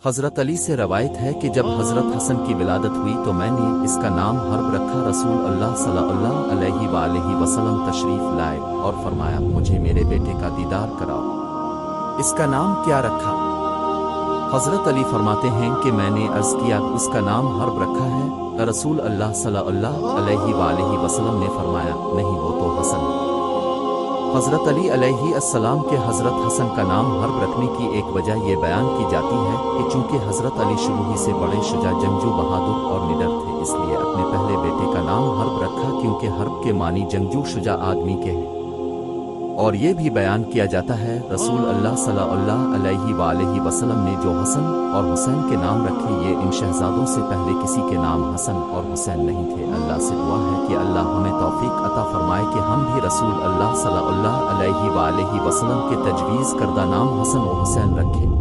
हज़रत अली से रवायत है कि जब हज़रत हसन की विलादत हुई तो मैंने इसका नाम हर्ब रखा। रसूल अल्लाह सल्लल्लाहु अलैहि वसल्लम तशरीफ़ लाए और फरमाया, मुझे मेरे बेटे का दीदार कराओ, इसका नाम क्या रखा? हज़रत अली फरमाते हैं कि मैंने अर्ज़ किया, उसका नाम हर्ब रखा है। रसूल अल्लाह सल्लल्लाहु अलैहि वसल्लम ने फरमाया, नहीं, वो तो हसन। हज़रत अली अलैहिस्सलाम के हज़रत हसन का नाम हर्ब रखने की एक वजह यह बयान की जाती है कि चूंकि हज़रत अली शुरू ही से बड़े शुजा, जंगजू, बहादुर और निडर थे, इसलिए अपने पहले बेटे का नाम हर्ब रखा, क्योंकि हर्ब के मानी जंगजू, शुजा आदमी के हैं। और ये भी बयान किया जाता है, रसूल अल्लाह सल्लल्लाहु अलैहि वसल्लम ने जो हसन और हुसैन के नाम रखे, ये इन शहजादों से पहले किसी के नाम हसन और हुसैन नहीं थे। अल्लाह से दुआ है कि अल्लाह हमें तौफीक अता फरमाए कि हम भी रसूल अल्लाह सल्लल्लाहु अलैहि वसल्लम के तजवीज़ करदा नाम हसन और हुसैन रखें।